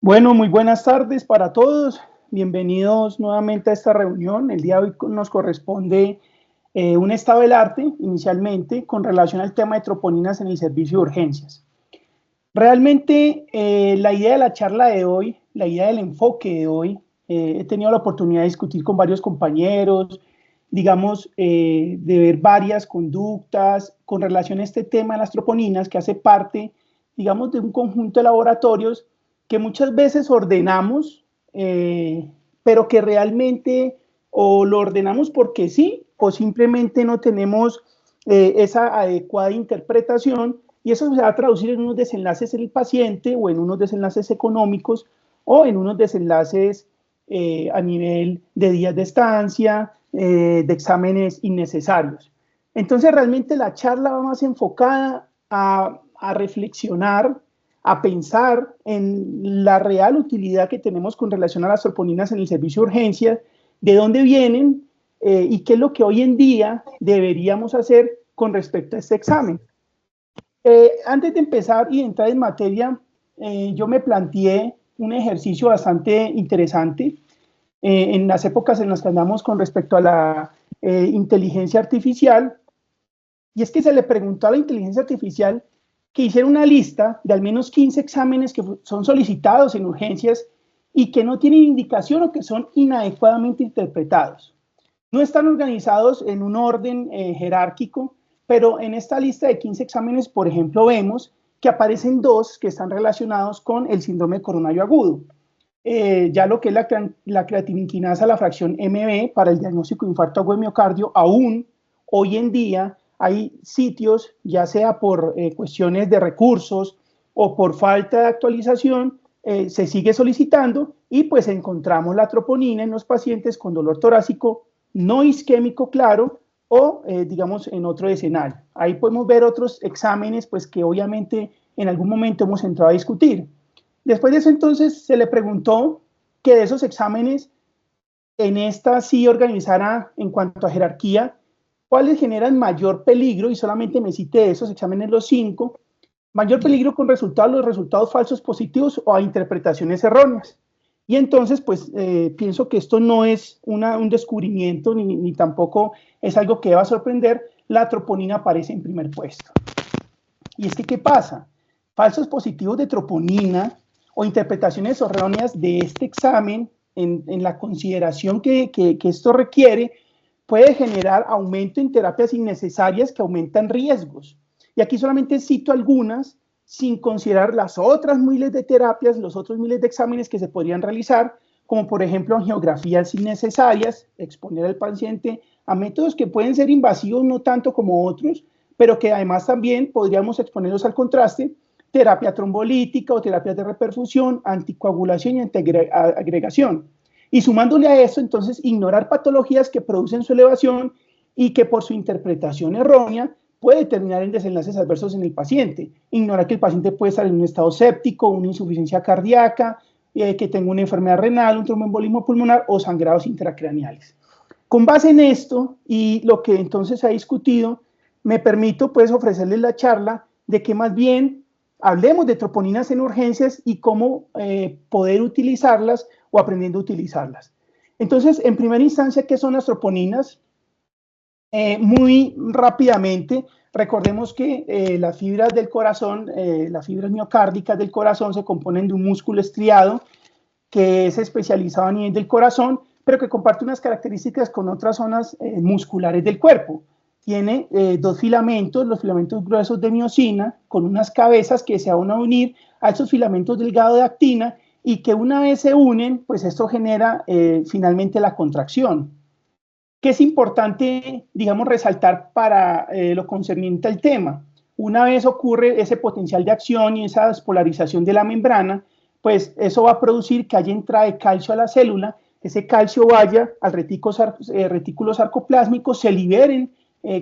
Bueno, muy buenas tardes para todos. Bienvenidos nuevamente a esta reunión. El día de hoy nos corresponde un estado del arte, inicialmente, con relación al tema de troponinas en el servicio de urgencias. Realmente, la idea de la charla de hoy, la idea del enfoque de hoy, he tenido la oportunidad de discutir con varios compañeros, digamos, de ver varias conductas con relación a este tema de las troponinas, que hace parte, digamos, de un conjunto de laboratorios que muchas veces ordenamos, pero que realmente o lo ordenamos porque sí, o simplemente no tenemos esa adecuada interpretación, y eso se va a traducir en unos desenlaces en el paciente o en unos desenlaces económicos o en unos desenlaces a nivel de días de estancia, de exámenes innecesarios. Entonces realmente la charla va más enfocada a reflexionar, a pensar en la real utilidad que tenemos con relación a las troponinas en el servicio de urgencias, de dónde vienen y qué es lo que hoy en día deberíamos hacer con respecto a este examen. Antes de empezar y entrar en materia, yo me planteé un ejercicio bastante interesante en las épocas en las que andamos con respecto a la inteligencia artificial, y es que se le preguntó a la inteligencia artificial que hiciera una lista de al menos 15 exámenes que son solicitados en urgencias y que no tienen indicación o que son inadecuadamente interpretados. No están organizados en un orden jerárquico, pero en esta lista de 15 exámenes, por ejemplo, vemos que aparecen dos que están relacionados con el síndrome coronario agudo. Ya lo que es la creatinina, la fracción MB para el diagnóstico de infarto agudo de miocardio, aún hoy en día hay sitios, ya sea por cuestiones de recursos o por falta de actualización, se sigue solicitando y pues encontramos la troponina en los pacientes con dolor torácico no isquémico claro o digamos en otro escenario. Ahí podemos ver otros exámenes pues que obviamente en algún momento hemos entrado a discutir. Después de eso entonces se le preguntó que de esos exámenes en esta sí organizara en cuanto a jerarquía cuáles generan mayor peligro, y solamente me cité de esos exámenes los 5, mayor peligro con los resultados falsos positivos o a interpretaciones erróneas. Y entonces, pues, pienso que esto no es un descubrimiento, ni tampoco es algo que va a sorprender, la troponina aparece en primer puesto. Y es que, ¿qué pasa? Falsos positivos de troponina o interpretaciones erróneas de este examen, en la consideración que esto requiere, puede generar aumento en terapias innecesarias que aumentan riesgos. Y aquí solamente cito algunas, sin considerar las otras miles de terapias, los otros miles de exámenes que se podrían realizar, como por ejemplo angiografías innecesarias, exponer al paciente a métodos que pueden ser invasivos no tanto como otros, pero que además también podríamos exponerlos al contraste, terapia trombolítica o terapias de reperfusión, anticoagulación y antiagregación. Y sumándole a eso, entonces, ignorar patologías que producen su elevación y que por su interpretación errónea puede terminar en desenlaces adversos en el paciente. Ignorar que el paciente puede estar en un estado séptico, una insuficiencia cardíaca, que tenga una enfermedad renal, un tromboembolismo pulmonar o sangrados intracraneales. Con base en esto y lo que entonces se ha discutido, me permito pues ofrecerles la charla de que más bien hablemos de troponinas en urgencias y cómo poder utilizarlas o aprendiendo a utilizarlas. Entonces, en primera instancia, ¿qué son las troponinas? Muy rápidamente, recordemos que las fibras del corazón, las fibras miocárdicas del corazón se componen de un músculo estriado que es especializado a nivel del corazón, pero que comparte unas características con otras zonas musculares del cuerpo. Tiene dos filamentos, los filamentos gruesos de miosina, con unas cabezas que se van a unir a estos filamentos delgados de actina y que una vez se unen, pues esto genera finalmente la contracción. ¿Qué es importante, digamos, resaltar para lo concerniente al tema? Una vez ocurre ese potencial de acción y esa despolarización de la membrana, pues eso va a producir que haya entrada de calcio a la célula, ese calcio vaya al retículo sarcoplásmico, se liberen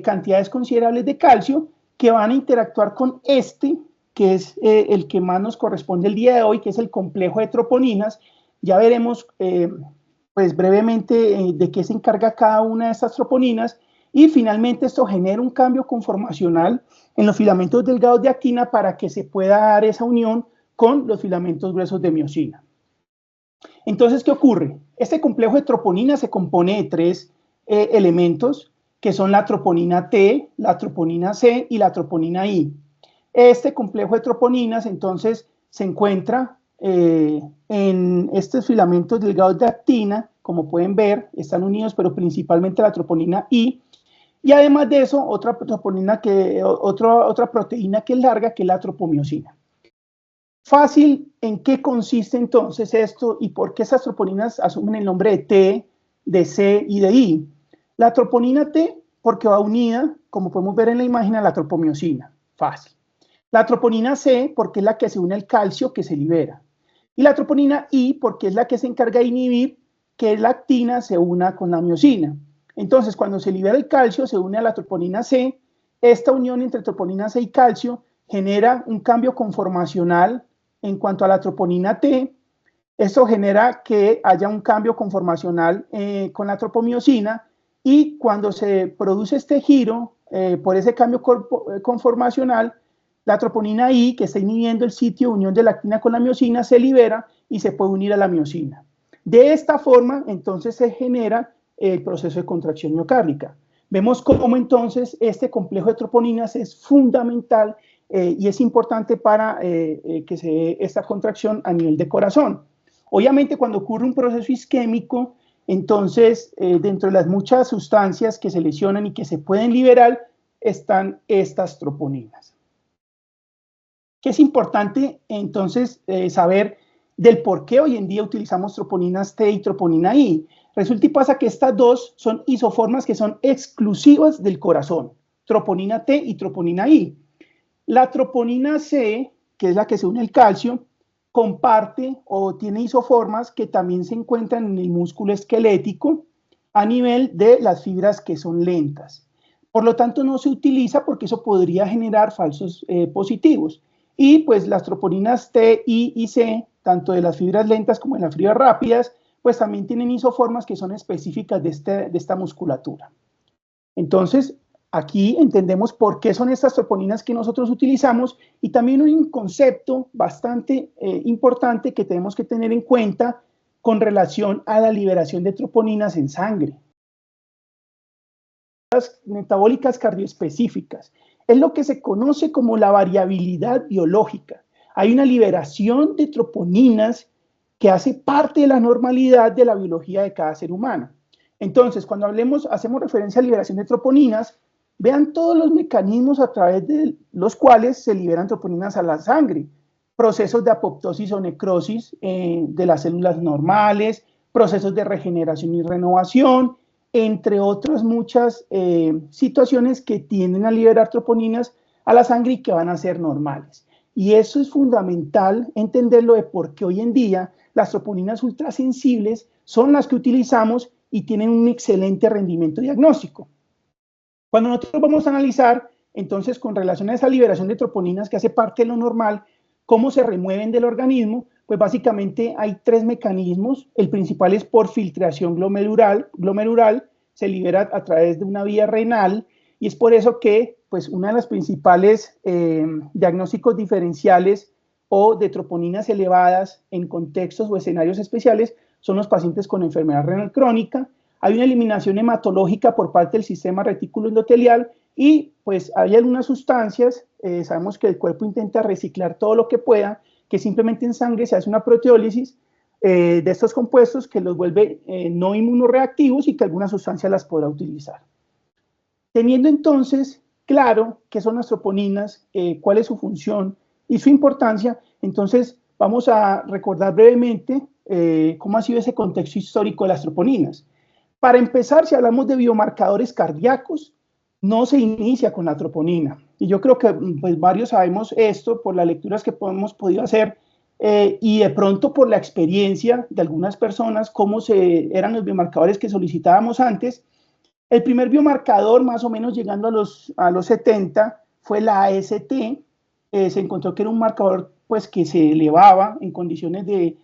cantidades considerables de calcio que van a interactuar con este, que es el que más nos corresponde el día de hoy, que es el complejo de troponinas. Ya veremos pues brevemente de qué se encarga cada una de estas troponinas, y finalmente esto genera un cambio conformacional en los filamentos delgados de actina para que se pueda dar esa unión con los filamentos gruesos de miosina. Entonces, ¿qué ocurre? Este complejo de troponina se compone de tres elementos, que son la troponina T, la troponina C y la troponina I. Este complejo de troponinas, entonces, se encuentra en estos filamentos delgados de actina, como pueden ver, están unidos, pero principalmente la troponina I, y además de eso, otra proteína que es larga, que es la tropomiosina. Fácil, ¿en qué consiste entonces esto y por qué esas troponinas asumen el nombre de T, de C y de I? La troponina T, porque va unida, como podemos ver en la imagen, a la tropomiosina. Fácil. La troponina C, porque es la que se une al calcio que se libera. Y la troponina I, porque es la que se encarga de inhibir que la actina se una con la miosina. Entonces, cuando se libera el calcio, se une a la troponina C. Esta unión entre troponina C y calcio genera un cambio conformacional en cuanto a la troponina T. Esto genera que haya un cambio conformacional con la tropomiosina, y cuando se produce este giro por ese cambio conformacional, la troponina I, que está inhibiendo el sitio de unión de la actina con la miosina, se libera y se puede unir a la miosina. De esta forma, entonces, se genera el proceso de contracción miocárdica. Vemos cómo entonces este complejo de troponinas es fundamental y es importante para que se dé esta contracción a nivel de corazón. Obviamente, cuando ocurre un proceso isquémico, entonces, dentro de las muchas sustancias que se lesionan y que se pueden liberar, están estas troponinas. ¿Qué es importante entonces saber del por qué hoy en día utilizamos troponinas T y troponina I? Resulta y pasa que estas dos son isoformas que son exclusivas del corazón, troponina T y troponina I. La troponina C, que es la que se une al calcio, comparte o tiene isoformas que también se encuentran en el músculo esquelético a nivel de las fibras que son lentas. Por lo tanto, no se utiliza porque eso podría generar falsos positivos. Y pues las troponinas T, I y C, tanto de las fibras lentas como de las fibras rápidas, pues también tienen isoformas que son específicas de esta musculatura. Entonces, aquí entendemos por qué son estas troponinas que nosotros utilizamos, y también un concepto bastante importante que tenemos que tener en cuenta con relación a la liberación de troponinas en sangre. Las metabólicas cardioespecíficas es lo que se conoce como la variabilidad biológica. Hay una liberación de troponinas que hace parte de la normalidad de la biología de cada ser humano. Entonces, cuando hacemos referencia a liberación de troponinas, vean todos los mecanismos a través de los cuales se liberan troponinas a la sangre. Procesos de apoptosis o necrosis de las células normales, procesos de regeneración y renovación, entre otras muchas situaciones que tienden a liberar troponinas a la sangre y que van a ser normales. Y eso es fundamental entenderlo de por qué hoy en día las troponinas ultrasensibles son las que utilizamos y tienen un excelente rendimiento diagnóstico. Cuando nosotros vamos a analizar, entonces, con relación a esa liberación de troponinas que hace parte de lo normal, cómo se remueven del organismo, pues básicamente hay tres mecanismos. El principal es por filtración glomerular, se libera a través de una vía renal, y es por eso que pues, una de las principales diagnósticos diferenciales o de troponinas elevadas en contextos o escenarios especiales son los pacientes con enfermedad renal crónica. Hay una eliminación hematológica por parte del sistema retículo endotelial, y pues hay algunas sustancias, sabemos que el cuerpo intenta reciclar todo lo que pueda, que simplemente en sangre se hace una proteólisis de estos compuestos que los vuelve no inmunoreactivos, y que alguna sustancia las podrá utilizar. Teniendo entonces claro qué son las troponinas, cuál es su función y su importancia, entonces vamos a recordar brevemente cómo ha sido ese contexto histórico de las troponinas. Para empezar, si hablamos de biomarcadores cardíacos, no se inicia con la troponina. Y yo creo que pues, varios sabemos esto por las lecturas que hemos podido hacer y de pronto por la experiencia de algunas personas, cómo eran los biomarcadores que solicitábamos antes. El primer biomarcador, más o menos llegando a los 70, fue la AST. Se encontró que era un marcador pues, que se elevaba en condiciones de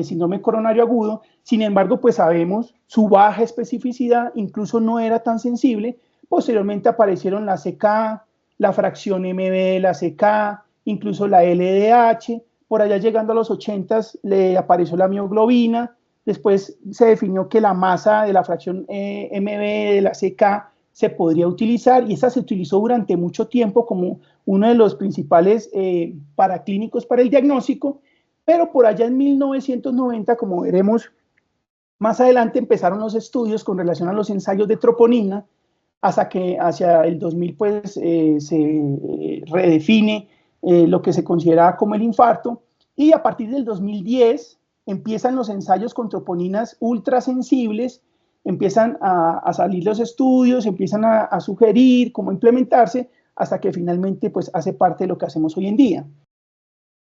síndrome coronario agudo. Sin embargo, pues sabemos su baja especificidad, incluso no era tan sensible. Posteriormente aparecieron la CK, la fracción MB de la CK, incluso la LDH. por allá llegando a los 80s le apareció la mioglobina, después se definió que la masa de la fracción MB de la CK se podría utilizar y esa se utilizó durante mucho tiempo como uno de los principales paraclínicos para el diagnóstico, pero por allá en 1990, como veremos más adelante, empezaron los estudios con relación a los ensayos de troponina, hasta que hacia el 2000 pues, se redefine lo que se consideraba como el infarto, y a partir del 2010 empiezan los ensayos con troponinas ultrasensibles, empiezan a salir los estudios, empiezan a sugerir cómo implementarse, hasta que finalmente pues, hace parte de lo que hacemos hoy en día.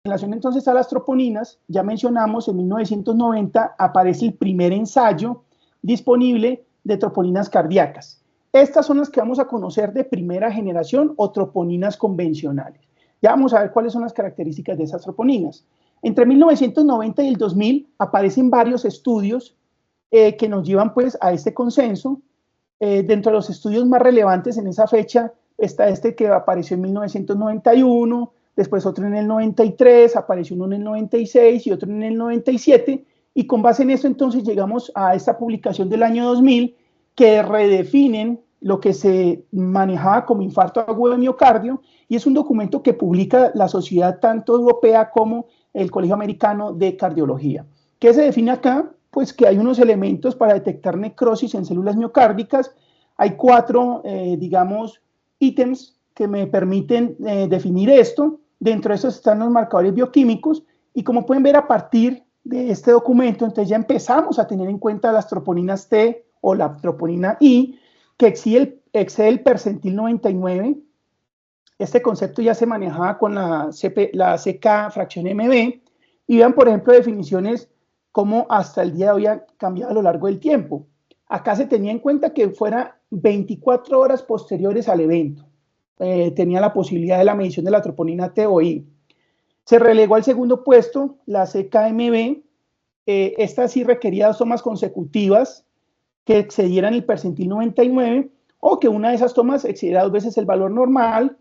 En relación entonces a las troponinas, ya mencionamos, en 1990 aparece el primer ensayo disponible de troponinas cardíacas. Estas son las que vamos a conocer de primera generación o troponinas convencionales. Ya vamos a ver cuáles son las características de esas troponinas. Entre 1990 y el 2000 aparecen varios estudios que nos llevan pues a este consenso. Dentro de los estudios más relevantes en esa fecha está este que apareció en 1991, después otro en el 93, apareció uno en el 96 y otro en el 97, y con base en eso entonces llegamos a esta publicación del año 2000 que redefinen lo que se manejaba como infarto agudo de miocardio, y es un documento que publica la sociedad tanto europea como el Colegio Americano de Cardiología. ¿Qué se define acá? Pues que hay unos elementos para detectar necrosis en células miocárdicas. Hay 4, digamos, ítems que me permiten definir esto. Dentro de estos están los marcadores bioquímicos, y como pueden ver a partir de este documento, entonces ya empezamos a tener en cuenta las troponinas T o la troponina I, que excede el percentil 99. Este concepto ya se manejaba con la CK fracción MB, y vean, por ejemplo, definiciones como hasta el día de hoy han cambiado a lo largo del tiempo. Acá se tenía en cuenta que fuera 24 horas posteriores al evento. Tenía la posibilidad de la medición de la troponina T o I. Se relegó al segundo puesto la CKMB. Esta sí requería 2 tomas consecutivas que excedieran el percentil 99, o que una de esas tomas excediera 2 veces el valor normal.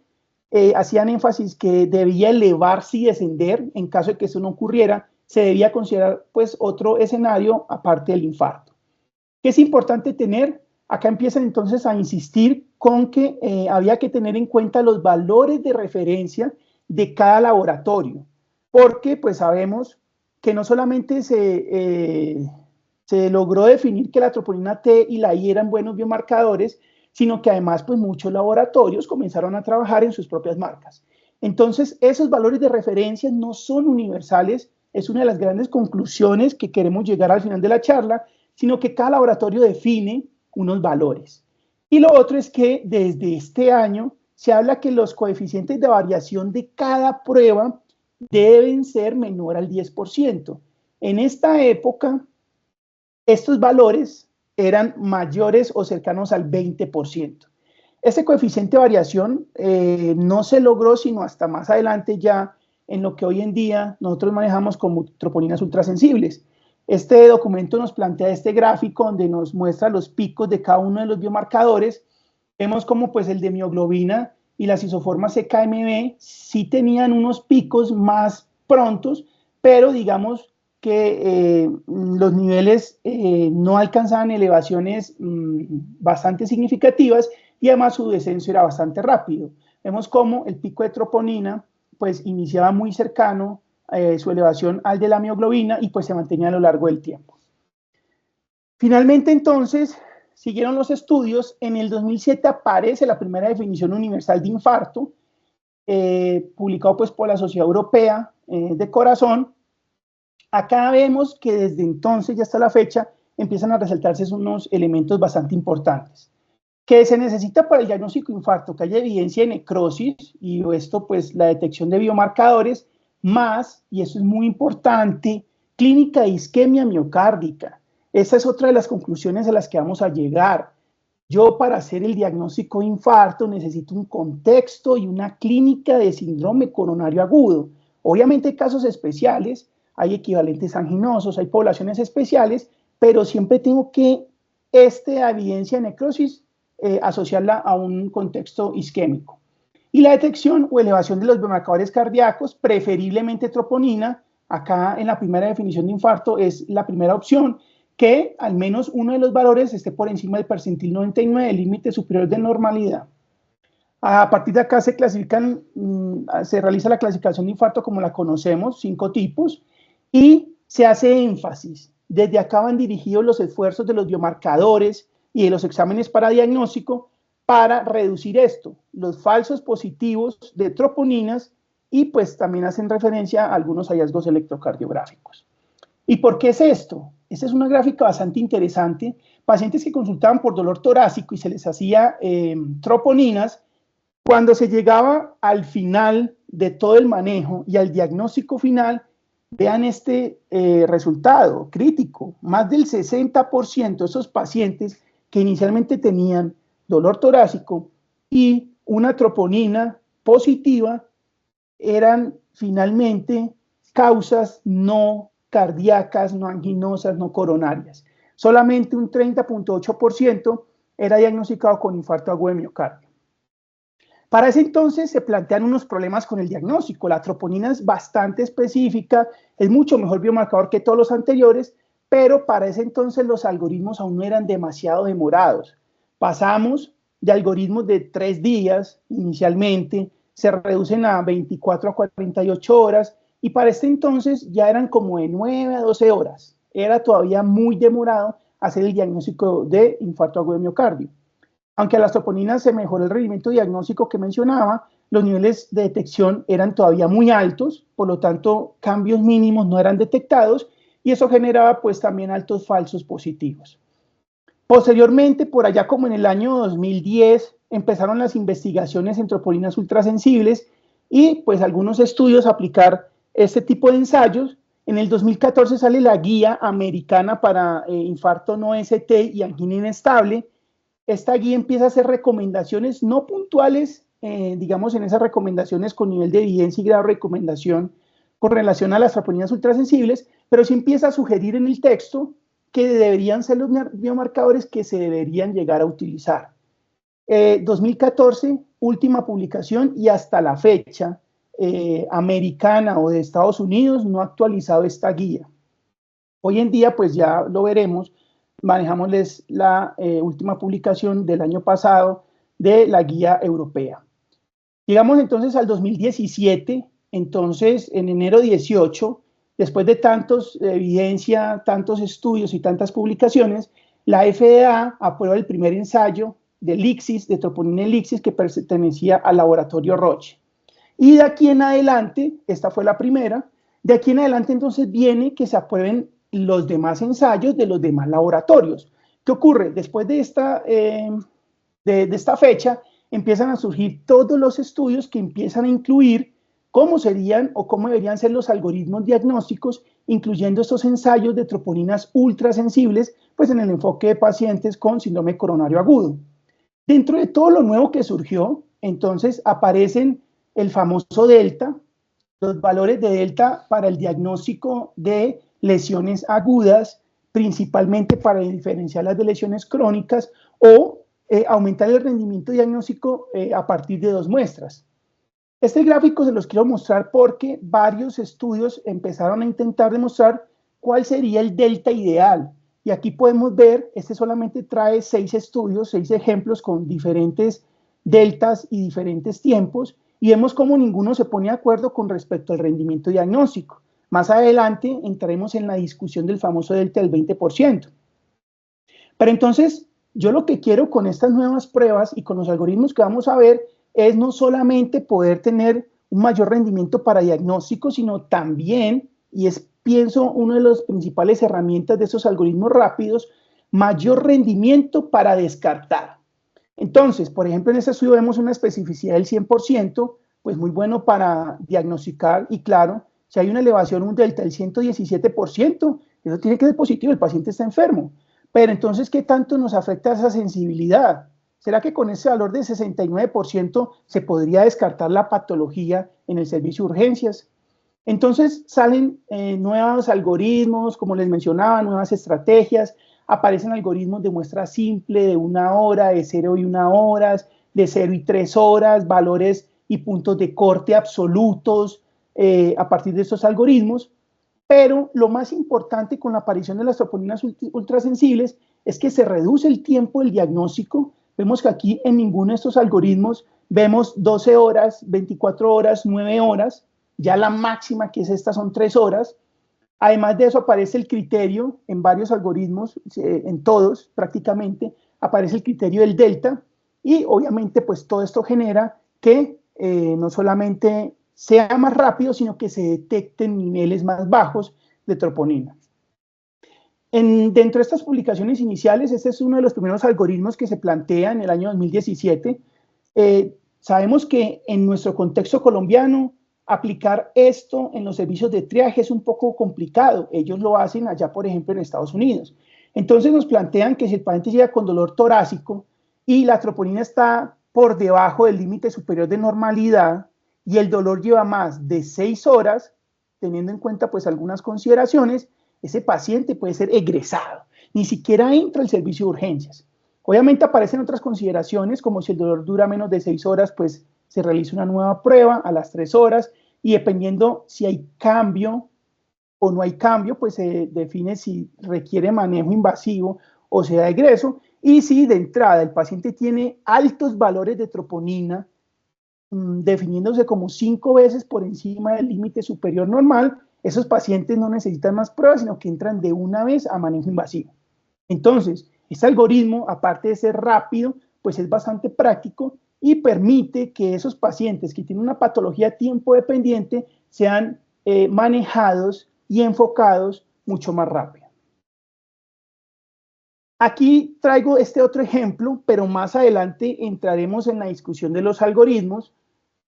Hacían énfasis que debía elevarse y descender. En caso de que eso no ocurriera, se debía considerar pues otro escenario aparte del infarto. ¿Qué es importante tener? Acá empiezan entonces a insistir con que había que tener en cuenta los valores de referencia de cada laboratorio, porque pues sabemos que no solamente se logró definir que la troponina T y la I eran buenos biomarcadores, sino que además pues muchos laboratorios comenzaron a trabajar en sus propias marcas. Entonces esos valores de referencia no son universales, es una de las grandes conclusiones que queremos llegar al final de la charla, sino que cada laboratorio define unos valores. Y lo otro es que desde este año se habla que los coeficientes de variación de cada prueba deben ser menor al 10%. En esta época, estos valores eran mayores o cercanos al 20%. Este coeficiente de variación no se logró sino hasta más adelante, ya en lo que hoy en día nosotros manejamos como troponinas ultrasensibles. Este documento nos plantea este gráfico donde nos muestra los picos de cada uno de los biomarcadores. Vemos como pues el de mioglobina y las isoformas CKMB sí tenían unos picos más prontos, pero digamos que los niveles no alcanzaban elevaciones bastante significativas, y además su descenso era bastante rápido. Vemos como el pico de troponina pues iniciaba muy cercano su elevación al de la mioglobina, y pues se mantenía a lo largo del tiempo. Finalmente entonces siguieron los estudios. En el 2007 aparece la primera definición universal de infarto, publicado pues por la Sociedad Europea de Corazón. Acá vemos que desde entonces y hasta la fecha empiezan a resaltarse unos elementos bastante importantes. Que se necesita para el diagnóstico de infarto que haya evidencia de necrosis, y esto pues la detección de biomarcadores, más, y eso es muy importante, clínica de isquemia miocárdica. Esa es otra de las conclusiones a las que vamos a llegar. Yo, para hacer el diagnóstico de infarto, necesito un contexto y una clínica de síndrome coronario agudo. Obviamente hay casos especiales, hay equivalentes anginosos, hay poblaciones especiales, pero siempre tengo que esta evidencia de necrosis asociarla a un contexto isquémico. Y la detección o elevación de los biomarcadores cardíacos, preferiblemente troponina, acá en la primera definición de infarto es la primera opción, que al menos uno de los valores esté por encima del percentil 99, el límite superior de normalidad. A partir de acá se realiza la clasificación de infarto como la conocemos, 5 tipos, y se hace énfasis. Desde acá van dirigidos los esfuerzos de los biomarcadores y de los exámenes para diagnóstico para reducir esto, los falsos positivos de troponinas, y pues también hacen referencia a algunos hallazgos electrocardiográficos. ¿Y por qué es esto? Esta es una gráfica bastante interesante. Pacientes que consultaban por dolor torácico y se les hacía troponinas, cuando se llegaba al final de todo el manejo y al diagnóstico final, vean este resultado crítico. Más del 60% de esos pacientes que inicialmente tenían dolor torácico y una troponina positiva eran finalmente causas no cardíacas, no anginosas, no coronarias. Solamente un 30.8% era diagnosticado con infarto agudo de miocardio. Para ese entonces se plantean unos problemas con el diagnóstico. La troponina es bastante específica, es mucho mejor biomarcador que todos los anteriores, pero para ese entonces los algoritmos aún no eran demasiado demorados. Pasamos de algoritmos de 3 días inicialmente, se reducen a 24 a 48 horas, y para este entonces ya eran como de 9 a 12 horas. Era todavía muy demorado hacer el diagnóstico de infarto agudo de miocardio. Aunque a las troponinas se mejoró el rendimiento diagnóstico que mencionaba, los niveles de detección eran todavía muy altos, por lo tanto cambios mínimos no eran detectados, y eso generaba pues también altos falsos positivos. Posteriormente, por allá como en el año 2010, empezaron las investigaciones en troponinas ultrasensibles y pues algunos estudios a aplicar este tipo de ensayos. En el 2014 sale la guía americana para infarto no ST y angina inestable. Esta guía empieza a hacer recomendaciones no puntuales, digamos en esas recomendaciones con nivel de evidencia y grado de recomendación con relación a las troponinas ultrasensibles, pero sí empieza a sugerir en el texto que deberían ser los biomarcadores que se deberían llegar a utilizar. 2014, última publicación, y hasta la fecha, americana o de Estados Unidos no ha actualizado esta guía. Hoy en día, pues ya lo veremos, manejamos la última publicación del año pasado de la guía europea. Llegamos entonces al 2017, entonces en enero 18, después de tantos evidencia, tantos estudios y tantas publicaciones, la FDA aprueba el primer ensayo de Elixis, de troponina Elixis, que pertenecía al laboratorio Roche. Y de aquí en adelante, esta fue la primera, de aquí en adelante entonces viene que se aprueben los demás ensayos de los demás laboratorios. ¿Qué ocurre? Después de esta fecha, empiezan a surgir todos los estudios que empiezan a incluir cómo serían o cómo deberían ser los algoritmos diagnósticos, incluyendo estos ensayos de troponinas ultrasensibles, pues en el enfoque de pacientes con síndrome coronario agudo. Dentro de todo lo nuevo que surgió, entonces aparecen el famoso delta, los valores de delta para el diagnóstico de lesiones agudas, principalmente para diferenciarlas de lesiones crónicas, o aumentar el rendimiento diagnóstico a partir de 2 muestras. Este gráfico se los quiero mostrar porque varios estudios empezaron a intentar demostrar cuál sería el delta ideal. Y aquí podemos ver, este solamente trae 6 estudios, 6 ejemplos con diferentes deltas y diferentes tiempos, y vemos cómo ninguno se pone de acuerdo con respecto al rendimiento diagnóstico. Más adelante entraremos en la discusión del famoso delta del 20%. Pero entonces, yo lo que quiero con estas nuevas pruebas y con los algoritmos que vamos a ver es no solamente poder tener un mayor rendimiento para diagnóstico, sino también, y es, pienso, una de las principales herramientas de estos algoritmos rápidos, mayor rendimiento para descartar. Entonces, por ejemplo, en este estudio vemos una especificidad del 100%, pues muy bueno para diagnosticar, y claro, si hay una elevación, un delta del 117%, eso tiene que ser positivo, el paciente está enfermo. Pero entonces, ¿qué tanto nos afecta esa sensibilidad? ¿Será que con ese valor de 69% se podría descartar la patología en el servicio de urgencias? Entonces salen nuevos algoritmos, como les mencionaba, nuevas estrategias, aparecen algoritmos de muestra simple de 1 hora, de 0 y 1 horas, de 0 y 3 horas, valores y puntos de corte absolutos a partir de estos algoritmos. Pero lo más importante con la aparición de las troponinas ultrasensibles es que se reduce el tiempo del diagnóstico. Vemos que aquí en ninguno de estos algoritmos vemos 12 horas, 24 horas, 9 horas. Ya la máxima, que es esta, son 3 horas. Además de eso, aparece el criterio en varios algoritmos, en todos prácticamente, aparece el criterio del delta. Y obviamente, pues todo esto genera que no solamente sea más rápido, sino que se detecten niveles más bajos de troponina. Dentro de estas publicaciones iniciales, este es uno de los primeros algoritmos que se plantea en el año 2017. Sabemos que en nuestro contexto colombiano, aplicar esto en los servicios de triaje es un poco complicado. Ellos lo hacen allá, por ejemplo, en Estados Unidos. Entonces nos plantean que si el paciente llega con dolor torácico y la troponina está por debajo del límite superior de normalidad y el dolor lleva más de 6 horas, teniendo en cuenta pues algunas consideraciones, ese paciente puede ser egresado. Ni siquiera entra al servicio de urgencias. Obviamente aparecen otras consideraciones, como si el dolor dura menos de 6 horas, pues se realiza una nueva prueba a las 3 horas y dependiendo si hay cambio o no hay cambio, pues se define si requiere manejo invasivo o sea egreso. Y si de entrada el paciente tiene altos valores de troponina, definiéndose como 5 veces por encima del límite superior normal, esos pacientes no necesitan más pruebas, sino que entran de una vez a manejo invasivo. Entonces, este algoritmo, aparte de ser rápido, pues es bastante práctico y permite que esos pacientes que tienen una patología tiempo dependiente sean manejados y enfocados mucho más rápido. Aquí traigo este otro ejemplo, pero más adelante entraremos en la discusión de los algoritmos.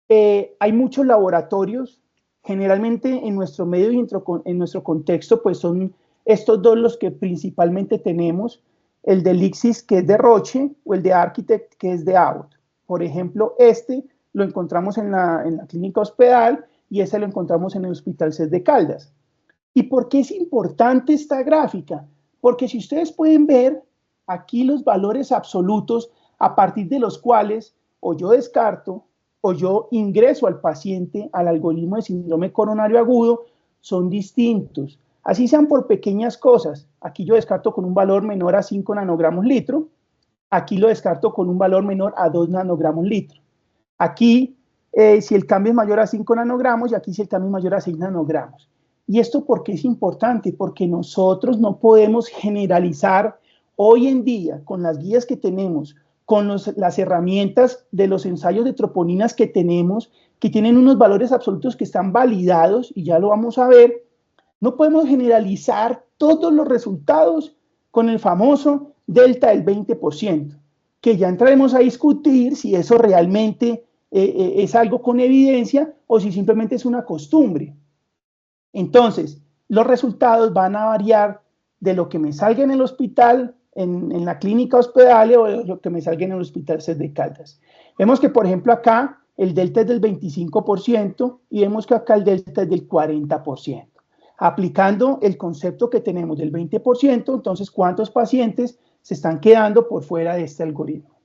Hay muchos laboratorios, generalmente en nuestro medio y en nuestro contexto, pues son estos dos los que principalmente tenemos, el de Lixis, que es de Roche, o el de Architect, que es de Abbott. Por ejemplo, este lo encontramos en la clínica Hospedal y este lo encontramos en el Hospital CES de Caldas. ¿Y por qué es importante esta gráfica? Porque si ustedes pueden ver aquí los valores absolutos a partir de los cuales o yo descarto o yo ingreso al paciente al algoritmo de síndrome coronario agudo son distintos. Así sean por pequeñas cosas. Aquí yo descarto con un valor menor a 5 nanogramos litro. Aquí lo descarto con un valor menor a 2 nanogramos litro. Aquí, si el cambio es mayor a 5 nanogramos y aquí si el cambio es mayor a 6 nanogramos. ¿Y esto por qué es importante? Porque nosotros no podemos generalizar hoy en día con las guías que tenemos, con las herramientas de los ensayos de troponinas que tenemos, que tienen unos valores absolutos que están validados y ya lo vamos a ver. No podemos generalizar todos los resultados con el famoso delta del 20%, que ya entraremos a discutir si eso realmente es algo con evidencia o si simplemente es una costumbre. Entonces, los resultados van a variar de lo que me salga en el hospital, en la clínica Hospedal o de lo que me salga en el Hospital CES de Caldas. Vemos que, por ejemplo, acá el delta es del 25% y vemos que acá el delta es del 40%. Aplicando el concepto que tenemos del 20%, entonces, ¿cuántos pacientes se están quedando por fuera de este algoritmo?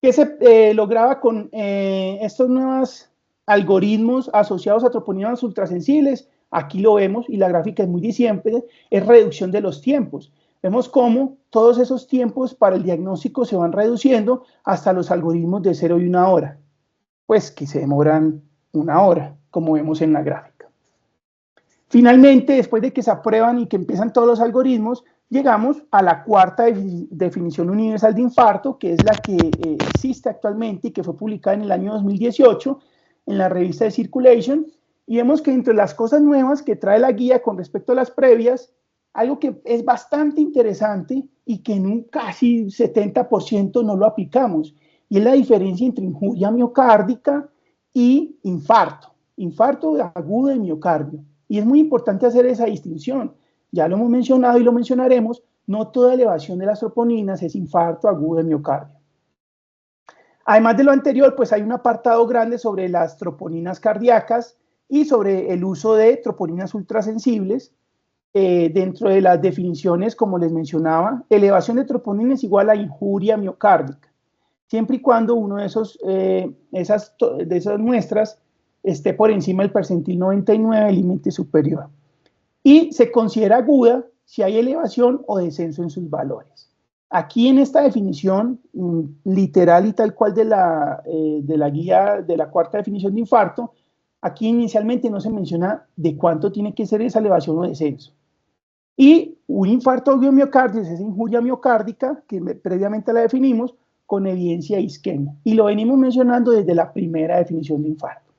¿Qué se lograba con estos nuevos algoritmos asociados a troponinas ultrasensibles? Aquí lo vemos y la gráfica es muy diciembre, es reducción de los tiempos. Vemos cómo todos esos tiempos para el diagnóstico se van reduciendo hasta los algoritmos de 0 y 1 hora, pues que se demoran 1 hora, como vemos en la gráfica. Finalmente, después de que se aprueban y que empiezan todos los algoritmos, llegamos a la cuarta definición universal de infarto, que es la que existe actualmente y que fue publicada en el año 2018 en la revista de Circulation, y vemos que entre las cosas nuevas que trae la guía con respecto a las previas, algo que es bastante interesante y que en un casi 70% no lo aplicamos, y es la diferencia entre injuria miocárdica y infarto agudo de miocardio. Y es muy importante hacer esa distinción. Ya lo hemos mencionado y lo mencionaremos, no toda elevación de las troponinas es infarto agudo de miocardio. Además de lo anterior, pues hay un apartado grande sobre las troponinas cardíacas y sobre el uso de troponinas ultrasensibles. Dentro de las definiciones, como les mencionaba, elevación de troponina es igual a injuria miocárdica. siempre y cuando uno de esas muestras esté por encima del percentil 99, límite superior. Y se considera aguda si hay elevación o descenso en sus valores. Aquí en esta definición literal y tal cual de la guía de la cuarta definición de infarto, aquí inicialmente no se menciona de cuánto tiene que ser esa elevación o descenso. Y un infarto de miocardio es esa injuria miocárdica que previamente la definimos con evidencia de isquemia. Y lo venimos mencionando desde la primera definición de infarto.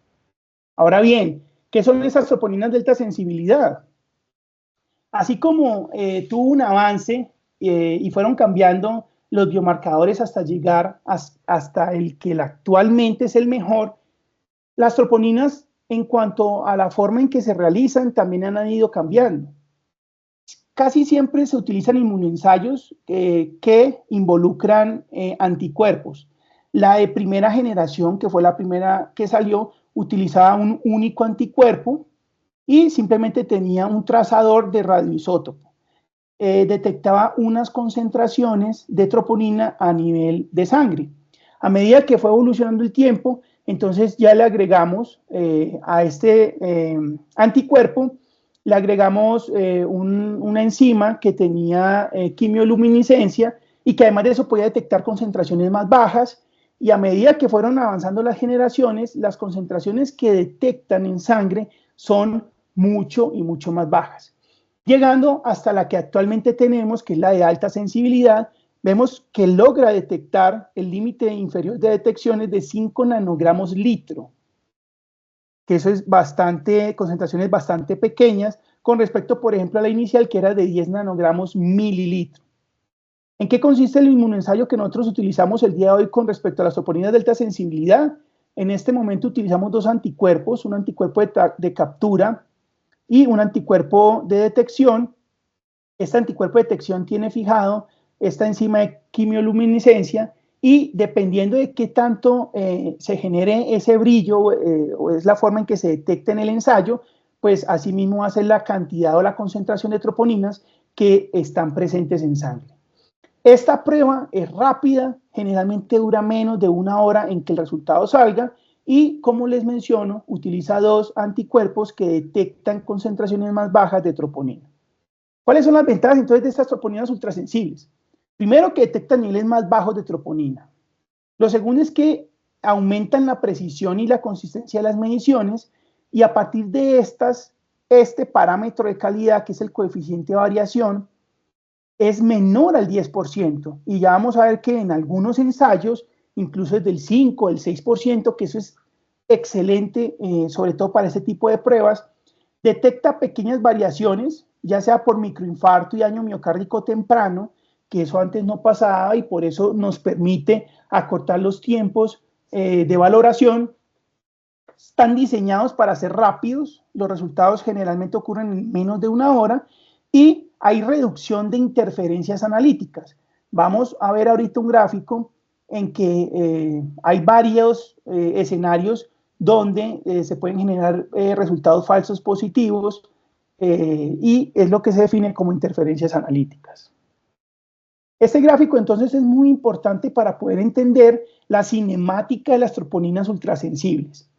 Ahora bien, ¿qué son esas troponinas de alta sensibilidad? Así como tuvo un avance y fueron cambiando los biomarcadores hasta llegar hasta el que actualmente es el mejor, las troponinas en cuanto a la forma en que se realizan también han ido cambiando. Casi siempre se utilizan inmunoensayos que involucran anticuerpos. La de primera generación, que fue la primera que salió, utilizaba un único anticuerpo y simplemente tenía un trazador de radioisótopo. Detectaba unas concentraciones de troponina a nivel de sangre. A medida que fue evolucionando el tiempo, entonces ya le agregamos a este anticuerpo, le agregamos una enzima que tenía quimioluminiscencia y que además de eso podía detectar concentraciones más bajas, y a medida que fueron avanzando las generaciones, las concentraciones que detectan en sangre son mucho y mucho más bajas. Llegando hasta la que actualmente tenemos, que es la de alta sensibilidad, vemos que logra detectar el límite inferior de detecciones de 5 nanogramos litro, que eso es bastante, concentraciones bastante pequeñas con respecto, por ejemplo, a la inicial que era de 10 nanogramos mililitro. ¿En qué consiste el inmunoensayo que nosotros utilizamos el día de hoy con respecto a las troponinas de alta sensibilidad? En este momento utilizamos dos anticuerpos, un anticuerpo de captura y un anticuerpo de detección. Este anticuerpo de detección tiene fijado esta enzima de quimioluminiscencia y dependiendo de qué tanto se genere ese brillo o es la forma en que se detecta en el ensayo, pues asimismo hace la cantidad o la concentración de troponinas que están presentes en sangre. Esta prueba es rápida, generalmente dura menos de 1 hora en que el resultado salga y, como les menciono, utiliza dos anticuerpos que detectan concentraciones más bajas de troponina. ¿Cuáles son las ventajas entonces de estas troponinas ultrasensibles? Primero, que detectan niveles más bajos de troponina. Lo segundo es que aumentan la precisión y la consistencia de las mediciones y a partir de estas, este parámetro de calidad, que es el coeficiente de variación, es menor al 10%, y ya vamos a ver que en algunos ensayos incluso es del 5, el 6%, que eso es excelente, sobre todo para este tipo de pruebas. Detecta pequeñas variaciones, ya sea por microinfarto y daño miocárdico temprano, que eso antes no pasaba y por eso nos permite acortar los tiempos de valoración. Están diseñados para ser rápidos, los resultados generalmente ocurren en menos de 1 hora y hay reducción de interferencias analíticas. Vamos a ver ahorita un gráfico en que hay varios escenarios donde se pueden generar resultados falsos positivos y es lo que se define como interferencias analíticas. Este gráfico entonces es muy importante para poder entender la cinemática de las troponinas ultrasensibles.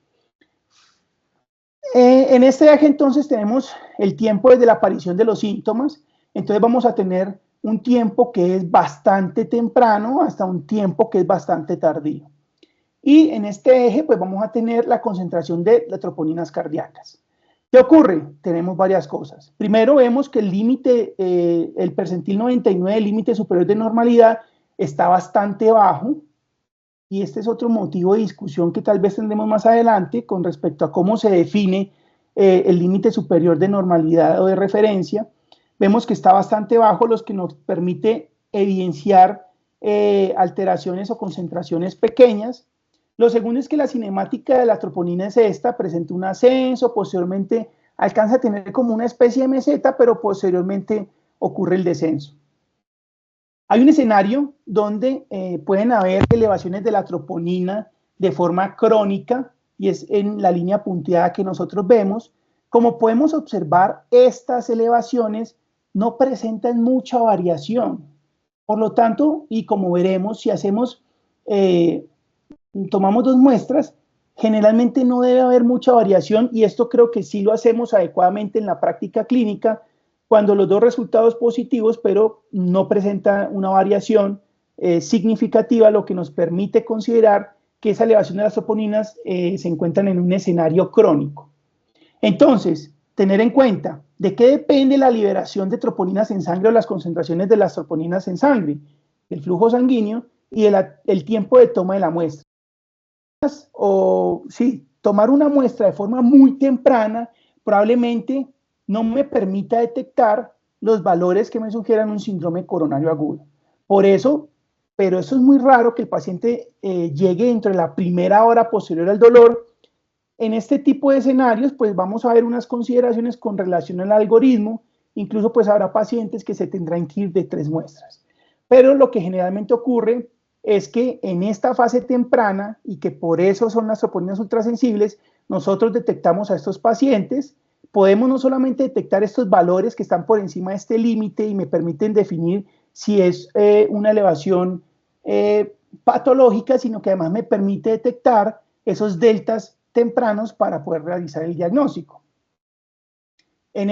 En este eje entonces tenemos el tiempo desde la aparición de los síntomas, entonces vamos a tener un tiempo que es bastante temprano hasta un tiempo que es bastante tardío. Y en este eje pues vamos a tener la concentración de las troponinas cardíacas. ¿Qué ocurre? Tenemos varias cosas. Primero vemos que el límite, el percentil 99, el límite superior de normalidad, está bastante bajo. Y este es otro motivo de discusión que tal vez tendremos más adelante con respecto a cómo se define el límite superior de normalidad o de referencia. Vemos que está bastante bajo, lo que nos permite evidenciar alteraciones o concentraciones pequeñas. Lo segundo es que la cinemática de la troponina es esta, presenta un ascenso, posteriormente alcanza a tener como una especie de meseta, pero posteriormente ocurre el descenso. Hay un escenario donde pueden haber elevaciones de la troponina de forma crónica y es en la línea punteada que nosotros vemos. Como podemos observar, estas elevaciones no presentan mucha variación. Por lo tanto, y como veremos, si hacemos tomamos 2 muestras, generalmente no debe haber mucha variación, y esto creo que sí lo hacemos adecuadamente en la práctica clínica, cuando los 2 resultados positivos, pero no presenta una variación significativa, lo que nos permite considerar que esa elevación de las troponinas se encuentran en un escenario crónico. Entonces, tener en cuenta de qué depende la liberación de troponinas en sangre o las concentraciones de las troponinas en sangre, el flujo sanguíneo y el tiempo de toma de la muestra. O sí, tomar una muestra de forma muy temprana probablemente no me permita detectar los valores que me sugieran un síndrome coronario agudo. Por eso, pero eso es muy raro que el paciente llegue dentro de la primera hora posterior al dolor. En este tipo de escenarios, pues vamos a ver unas consideraciones con relación al algoritmo. Incluso pues habrá pacientes que se tendrán que ir de 3 muestras. Pero lo que generalmente ocurre es que en esta fase temprana, y que por eso son las troponinas ultrasensibles, nosotros detectamos a estos pacientes. Podemos no solamente detectar estos valores que están por encima de este límite y me permiten definir si es una elevación patológica, sino que además me permite detectar esos deltas tempranos para poder realizar el diagnóstico. En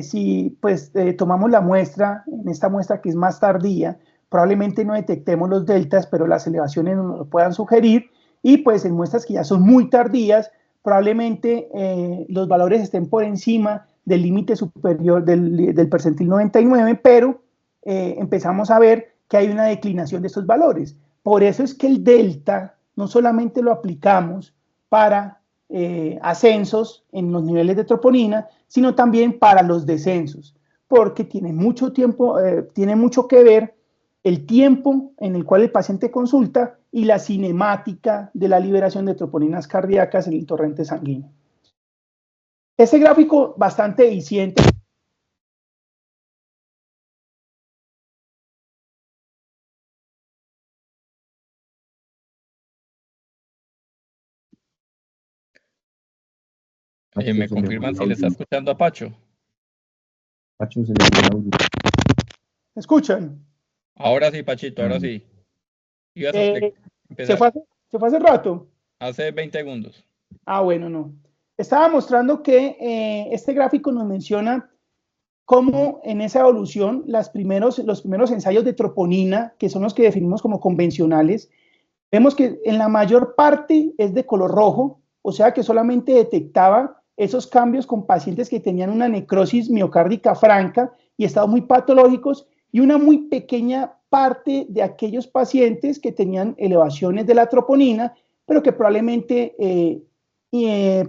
si pues tomamos la muestra, en esta muestra que es más tardía, probablemente no detectemos los deltas, pero las elevaciones nos lo puedan sugerir, y pues en muestras que ya son muy tardías, probablemente los valores estén por encima del límite superior del percentil 99, pero empezamos a ver que hay una declinación de estos valores. Por eso es que el delta no solamente lo aplicamos para ascensos en los niveles de troponina, sino también para los descensos, porque tiene mucho tiempo, tiene mucho que ver el tiempo en el cual el paciente consulta y la cinemática de la liberación de troponinas cardíacas en el torrente sanguíneo. Este gráfico bastante eficiente. Oye, ¿me confirman si le está escuchando a Pacho? Pacho se le fue el audio. ¿Me escuchan? Ahora sí, Pachito, ahora sí. ¿Ibas a ¿Se empezar? fue hace rato? Hace 20 segundos. Ah, bueno, no. Estaba mostrando que este gráfico nos menciona cómo en esa evolución los primeros ensayos de troponina, que son los que definimos como convencionales, vemos que en la mayor parte es de color rojo, o sea que solamente detectaba esos cambios con pacientes que tenían una necrosis miocárdica franca y estados muy patológicos, y una muy pequeña parte de aquellos pacientes que tenían elevaciones de la troponina, pero que probablemente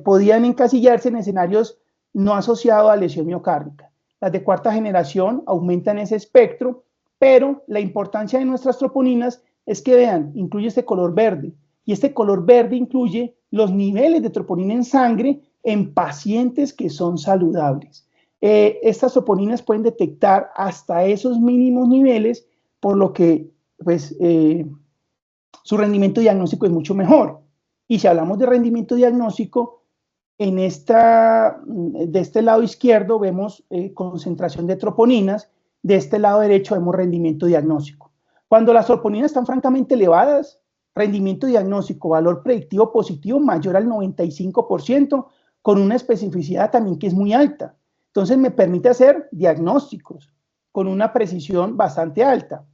podían encasillarse en escenarios no asociados a lesión miocárdica. Las de cuarta generación aumentan ese espectro, pero la importancia de nuestras troponinas es que vean, incluye este color verde, y este color verde incluye los niveles de troponina en sangre en pacientes que son saludables. Estas troponinas pueden detectar hasta esos mínimos niveles, por lo que pues, su rendimiento diagnóstico es mucho mejor. Y si hablamos de rendimiento diagnóstico, de este lado izquierdo vemos concentración de troponinas, de este lado derecho vemos rendimiento diagnóstico. Cuando las troponinas están francamente elevadas, rendimiento diagnóstico, valor predictivo positivo mayor al 95%, con una especificidad también que es muy alta. Entonces me permite hacer diagnósticos con una precisión bastante alta.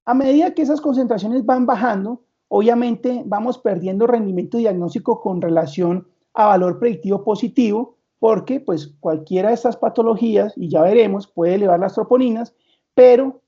A medida que esas concentraciones van bajando, obviamente vamos perdiendo rendimiento diagnóstico con relación a valor predictivo positivo, porque pues cualquiera de estas patologías, y ya veremos, puede elevar las troponinas, pero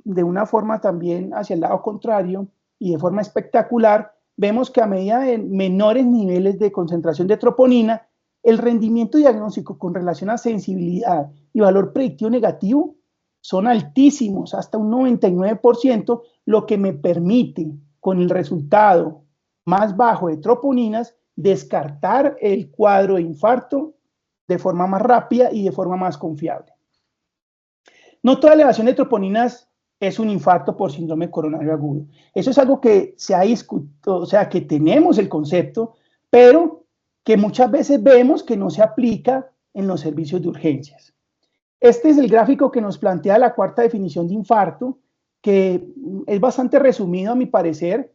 de una forma también hacia el lado contrario y de forma espectacular, vemos que a medida de menores niveles de concentración de troponina, el rendimiento diagnóstico con relación a sensibilidad y valor predictivo negativo son altísimos, hasta un 99%, lo que me permite, con el resultado más bajo de troponinas, descartar el cuadro de infarto de forma más rápida y de forma más confiable. No toda elevación de troponinas es un infarto por síndrome coronario agudo. Eso es algo que se ha discutido, o sea, que tenemos el concepto, pero que muchas veces vemos que no se aplica en los servicios de urgencias. Este es el gráfico que nos plantea la cuarta definición de infarto, que es bastante resumido a mi parecer.